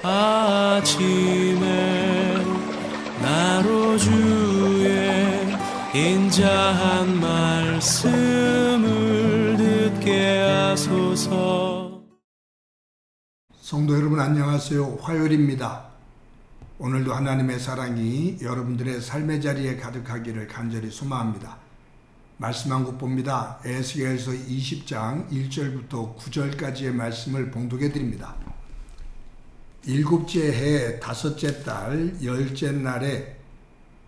아침에 나로 주의 인자한 말씀을 듣게 하소서. 성도 여러분 안녕하세요. 화요일입니다. 오늘도 하나님의 사랑이 여러분들의 삶의 자리에 가득하기를 간절히 소망합니다. 말씀 한 곳 봅니다. 에스겔서 20장 1절부터 9절까지의 말씀을 봉독해 드립니다. 일곱째 해 다섯째 달 열째 날에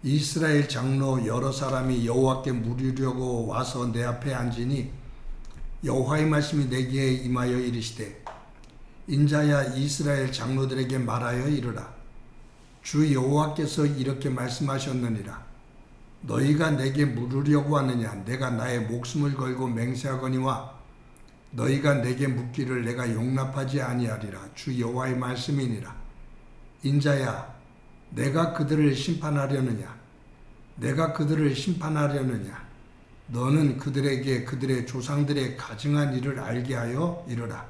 이스라엘 장로 여러 사람이 여호와께 물으려고 와서 내 앞에 앉으니 여호와의 말씀이 내게 임하여 이르시되 인자야 이스라엘 장로들에게 말하여 이르라. 주 여호와께서 이렇게 말씀하셨느니라. 너희가 내게 물으려고 하느냐. 내가 나의 목숨을 걸고 맹세하거니와 너희가 내게 묻기를 내가 용납하지 아니하리라. 주 여호와의 말씀이니라. 인자야 내가 그들을 심판하려느냐. 내가 그들을 심판하려느냐. 너는 그들에게 그들의 조상들의 가증한 일을 알게 하여 이르라.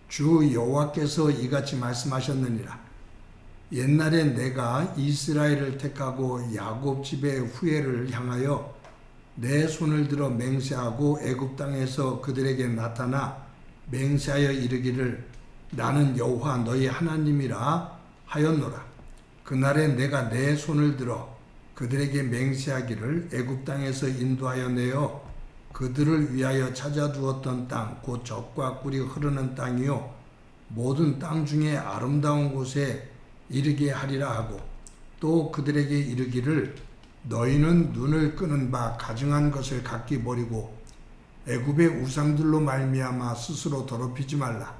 주 여호와께서 이같이 말씀하셨느니라. 옛날에 내가 이스라엘을 택하고 야곱 집의 후예를 향하여 내 손을 들어 맹세하고 애굽 땅에서 그들에게 나타나 맹세하여 이르기를 나는 여호와 너희 하나님이라 하였노라. 그날에 내가 내 손을 들어 그들에게 맹세하기를 애굽 땅에서 인도하여 내어 그들을 위하여 찾아두었던 땅 곧 젖과 꿀이 흐르는 땅이요 모든 땅 중에 아름다운 곳에 이르게 하리라 하고 또 그들에게 이르기를 너희는 눈을 끄는 바 가증한 것을 각기 버리고 애굽의 우상들로 말미암아 스스로 더럽히지 말라.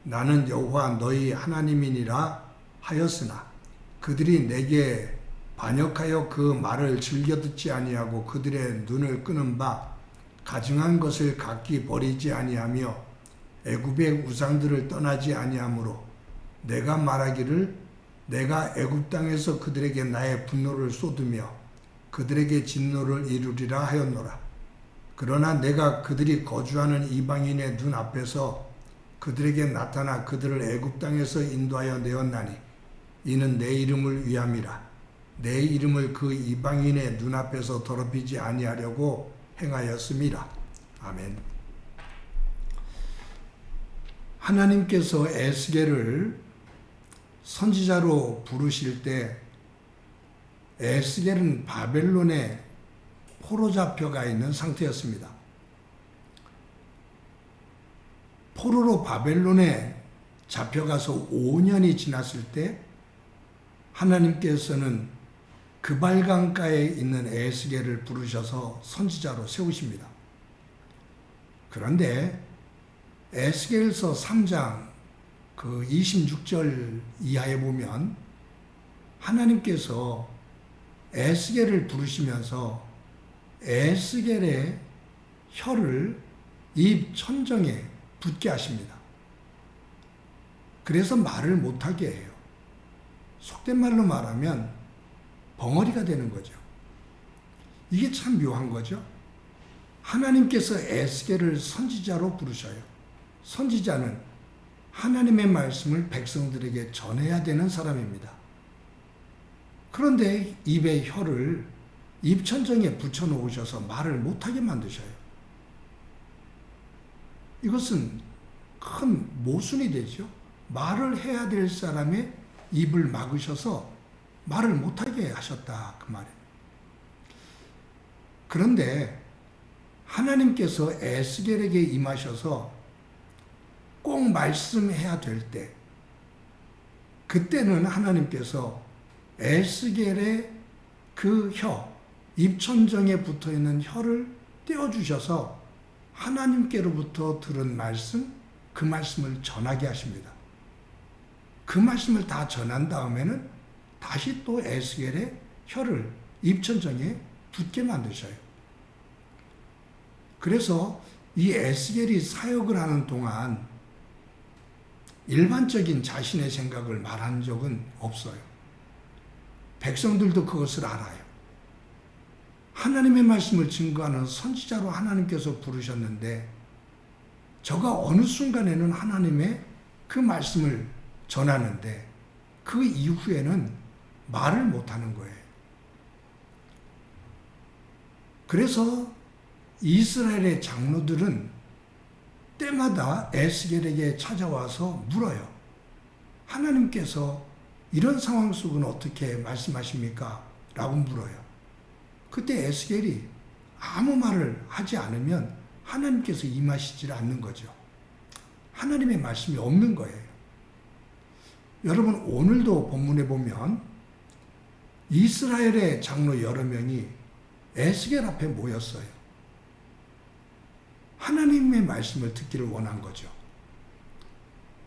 나는 여호와 너희 하나님이니라 하였으나 그들이 내게 반역하여 그 말을 즐겨 듣지 아니하고 그들의 눈을 끄는 바 가증한 것을 각기 버리지 아니하며 애굽의 우상들을 떠나지 아니하므로 내가 말하기를 내가 애굽 땅에서 그들에게 나의 분노를 쏟으며 그들에게 진노를 이루리라 하였노라. 그러나 내가 그들이 거주하는 이방인의 눈 앞에서 그들에게 나타나 그들을 애굽 땅에서 인도하여 내었나니 이는 내 이름을 위함이라. 내 이름을 그 이방인의 눈 앞에서 더럽히지 아니하려고 행하였음이라. 아멘. 하나님께서 에스겔을 선지자로 부르실 때 에스겔은 바벨론에 포로 잡혀가 있는 상태였습니다. 포로로 바벨론에 잡혀가서 5년이 지났을 때 하나님께서는 그발강가에 있는 에스겔을 부르셔서 선지자로 세우십니다. 그런데 에스겔서 3장 그 26절 이하에 보면 하나님께서 에스겔을 부르시면서 에스겔의 혀를 입 천정에 붙게 하십니다. 그래서 말을 못하게 해요. 속된 말로 말하면 벙어리가 되는 거죠. 이게 참 묘한 거죠. 하나님께서 에스겔을 선지자로 부르셔요. 선지자는 하나님의 말씀을 백성들에게 전해야 되는 사람입니다. 그런데 입의 혀를 입천정에 붙여놓으셔서 말을 못하게 만드셔요. 이것은 큰 모순이 되죠. 말을 해야 될 사람의 입을 막으셔서 말을 못하게 하셨다 그 말이에요. 그런데 하나님께서 에스겔에게 임하셔서 꼭 말씀해야 될 때 그때는 하나님께서 에스겔의 그 혀, 입천정에 붙어있는 혀를 떼어주셔서 하나님께로부터 들은 말씀, 그 말씀을 전하게 하십니다. 그 말씀을 다 전한 다음에는 다시 또 에스겔의 혀를 입천정에 붙게 만드셔요. 그래서 이 에스겔이 사역을 하는 동안 일반적인 자신의 생각을 말한 적은 없어요. 백성들도 그것을 알아요. 하나님의 말씀을 증거하는 선지자로 하나님께서 부르셨는데 저가 어느 순간에는 하나님의 그 말씀을 전하는데 그 이후에는 말을 못하는 거예요. 그래서 이스라엘의 장로들은 때마다 에스겔에게 찾아와서 물어요. 하나님께서 이런 상황 속은 어떻게 말씀하십니까? 라고 물어요. 그때 에스겔이 아무 말을 하지 않으면 하나님께서 임하시질 않는 거죠. 하나님의 말씀이 없는 거예요. 여러분, 오늘도 본문에 보면 이스라엘의 장로 여러 명이 에스겔 앞에 모였어요. 하나님의 말씀을 듣기를 원한 거죠.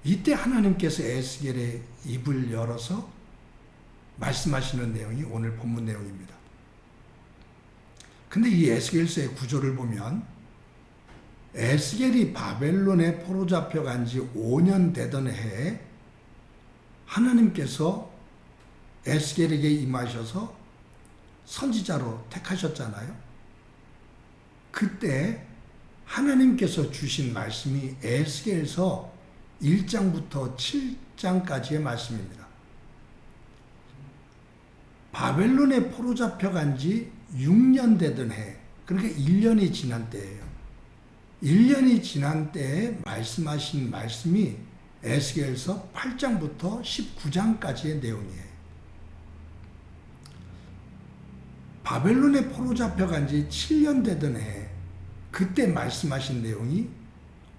이때 하나님께서 에스겔의 입을 열어서 말씀하시는 내용이 오늘 본문 내용입니다. 근데 이 에스겔서의 구조를 보면 에스겔이 바벨론에 포로 잡혀간 지 5년 되던 해에 하나님께서 에스겔에게 임하셔서 선지자로 택하셨잖아요. 그때 하나님께서 주신 말씀이 에스겔서 1장부터 7장까지의 말씀입니다. 바벨론에 포로 잡혀간 지 6년 되던 해, 그러니까 1년이 지난 때예요. 1년이 지난 때에 말씀하신 말씀이 에스겔서 8장부터 19장까지의 내용이에요. 바벨론에 포로 잡혀간 지 7년 되던 해, 그때 말씀하신 내용이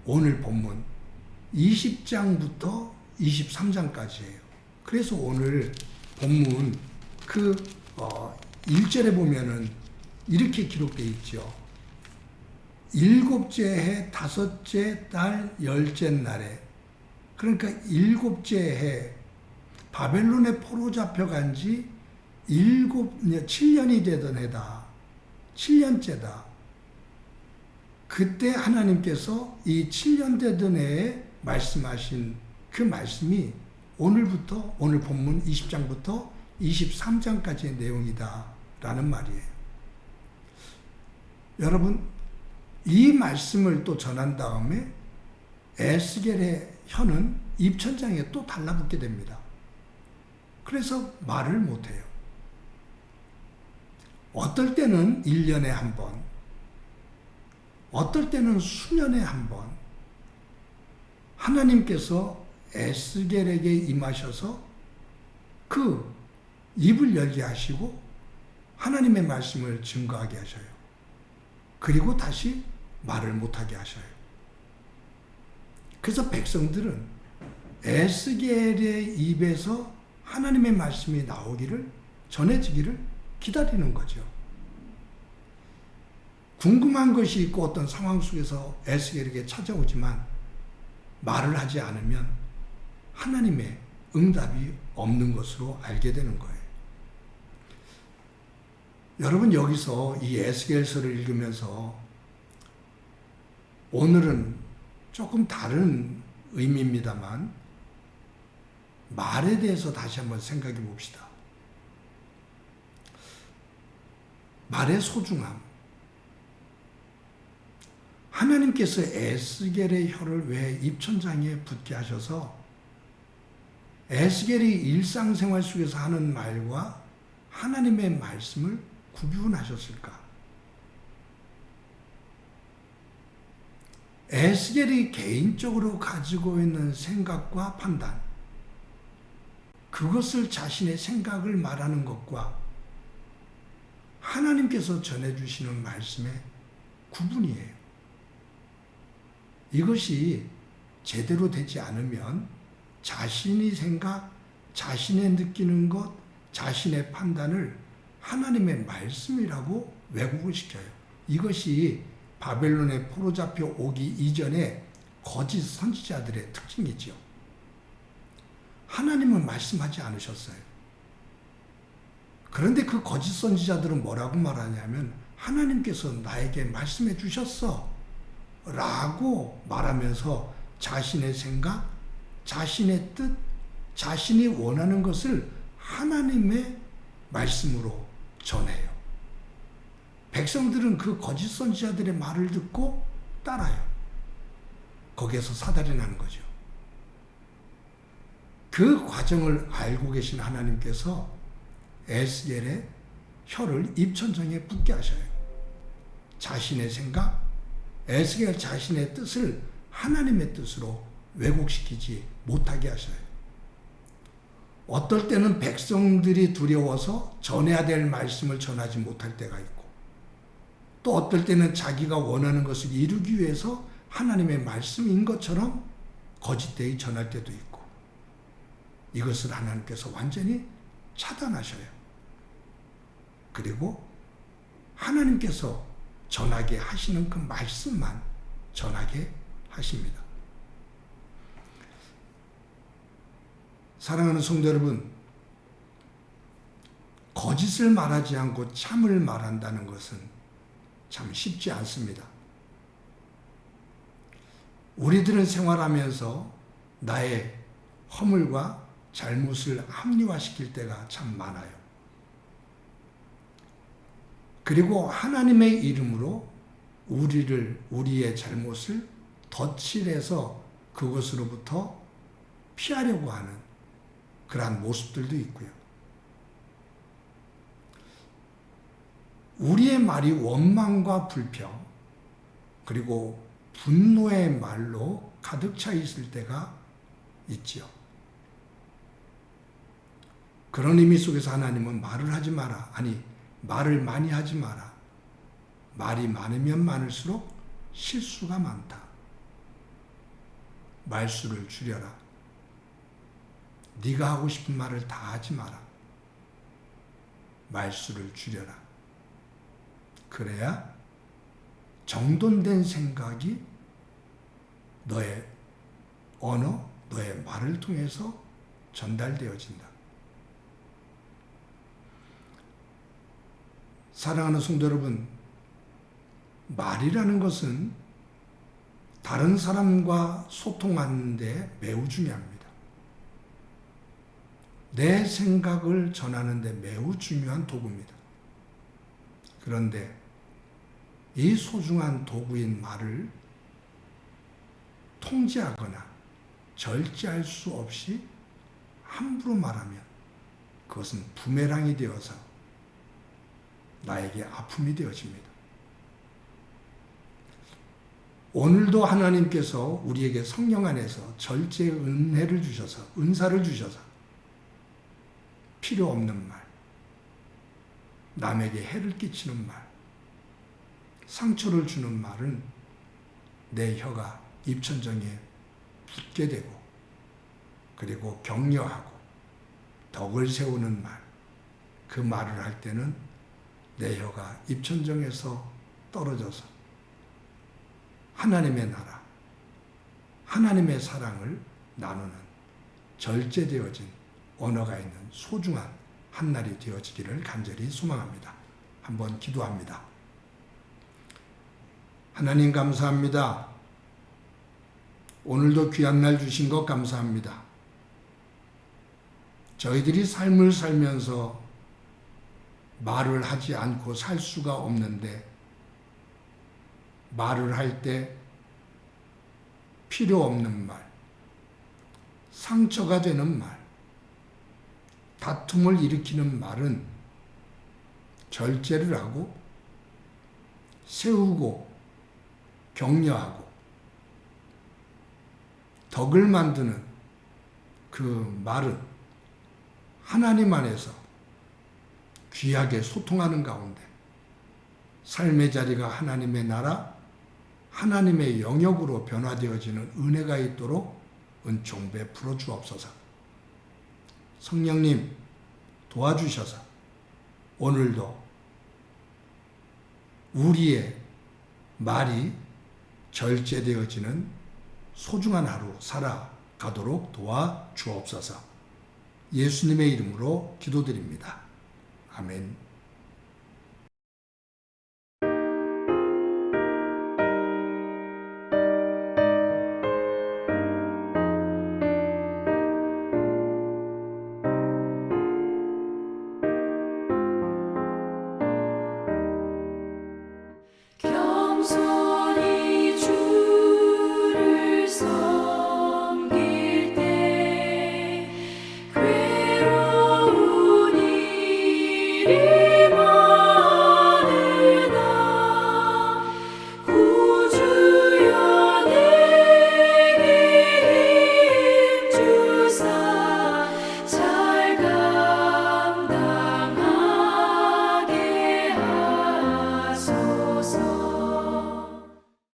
오늘 본문 20장부터 23장까지예요. 그래서 오늘 본문 그 1절에 보면은 이렇게 기록되어 있죠. 7째 해 5째 달 10째 날에, 그러니까 7째 해 바벨론에 포로 잡혀간 지 7년이 되던 해다. 7년째다. 그때 하나님께서 이 7년 되던 해에 말씀하신 그 말씀이 오늘 본문 20장부터 23장까지의 내용이다 라는 말이에요. 여러분, 이 말씀을 또 전한 다음에 에스겔의 혀는 입천장에 또 달라붙게 됩니다. 그래서 말을 못해요. 어떨 때는 1년에 한 번, 어떨 때는 수년에 한 번 하나님께서 에스겔에게 임하셔서 그 입을 열게 하시고 하나님의 말씀을 증거하게 하셔요. 그리고 다시 말을 못하게 하셔요. 그래서 백성들은 에스겔의 입에서 하나님의 말씀이 나오기를, 전해지기를 기다리는 거죠. 궁금한 것이 있고 어떤 상황 속에서 에스겔에게 찾아오지만 말을 하지 않으면 하나님의 응답이 없는 것으로 알게 되는 거예요. 여러분, 여기서 이 에스겔서를 읽으면서 오늘은 조금 다른 의미입니다만 말에 대해서 다시 한번 생각해 봅시다. 말의 소중함. 하나님께서 에스겔의 혀를 왜 입천장에 붙게 하셔서 에스겔이 일상생활 속에서 하는 말과 하나님의 말씀을 구분하셨을까? 에스겔이 개인적으로 가지고 있는 생각과 판단, 그것을 자신의 생각을 말하는 것과 하나님께서 전해주시는 말씀의 구분이에요. 이것이 제대로 되지 않으면 자신의 생각, 자신의 느끼는 것, 자신의 판단을 하나님의 말씀이라고 왜곡을 시켜요. 이것이 바벨론에 포로 잡혀 오기 이전에 거짓 선지자들의 특징이죠. 하나님은 말씀하지 않으셨어요. 그런데 그 거짓 선지자들은 뭐라고 말하냐면 하나님께서 나에게 말씀해 주셨어 라고 말하면서 자신의 생각, 자신의 뜻, 자신이 원하는 것을 하나님의 말씀으로 전해요. 백성들은 그 거짓 선지자들의 말을 듣고 따라요. 거기에서 사달이 나는 거죠. 그 과정을 알고 계신 하나님께서 에스겔의 혀를 입천정에 붙게 하셔요. 자신의 생각, 에스겔 자신의 뜻을 하나님의 뜻으로 왜곡시키지 못하게 하셔요. 어떨 때는 백성들이 두려워서 전해야 될 말씀을 전하지 못할 때가 있고, 또 어떨 때는 자기가 원하는 것을 이루기 위해서 하나님의 말씀인 것처럼 거짓되이 전할 때도 있고, 이것을 하나님께서 완전히 차단하셔요. 그리고 하나님께서 전하게 하시는 그 말씀만 전하게 하십니다. 사랑하는 성도 여러분, 거짓을 말하지 않고 참을 말한다는 것은 참 쉽지 않습니다. 우리들은 생활하면서 나의 허물과 잘못을 합리화시킬 때가 참 많아요. 그리고 하나님의 이름으로 우리의 잘못을 덧칠해서 그것으로부터 피하려고 하는 그러한 모습들도 있고요. 우리의 말이 원망과 불평, 그리고 분노의 말로 가득 차 있을 때가 있지요. 그런 의미 속에서 하나님은 말을 하지 마라. 아니, 말을 많이 하지 마라. 말이 많으면 많을수록 실수가 많다. 말수를 줄여라. 네가 하고 싶은 말을 다 하지 마라. 말수를 줄여라. 그래야 정돈된 생각이 너의 언어, 너의 말을 통해서 전달되어진다. 사랑하는 성도 여러분, 말이라는 것은 다른 사람과 소통하는 데 매우 중요합니다. 내 생각을 전하는 데 매우 중요한 도구입니다. 그런데 이 소중한 도구인 말을 통제하거나 절제할 수 없이 함부로 말하면 그것은 부메랑이 되어서 나에게 아픔이 되어집니다. 오늘도 하나님께서 우리에게 성령 안에서 절제의 은혜를 주셔서, 은사를 주셔서 필요 없는 말, 남에게 해를 끼치는 말, 상처를 주는 말은 내 혀가 입천정에 붙게 되고, 그리고 격려하고 덕을 세우는 말, 그 말을 할 때는 내 혀가 입천정에서 떨어져서 하나님의 나라, 하나님의 사랑을 나누는 절제되어진 언어가 있는 소중한 한날이 되어지기를 간절히 소망합니다. 한번 기도합니다. 하나님 감사합니다. 오늘도 귀한 날 주신 것 감사합니다. 저희들이 삶을 살면서 말을 하지 않고 살 수가 없는데, 말을 할 때 필요 없는 말, 상처가 되는 말, 다툼을 일으키는 말은 절제를 하고 세우고 격려하고 덕을 만드는 그 말은 하나님 안에서 귀하게 소통하는 가운데 삶의 자리가 하나님의 나라, 하나님의 영역으로 변화되어지는 은혜가 있도록 은총 베풀어 주옵소서. 성령님 도와주셔서 오늘도 우리의 말이 절제되어지는 소중한 하루 살아가도록 도와주옵소서. 예수님의 이름으로 기도드립니다. 아멘.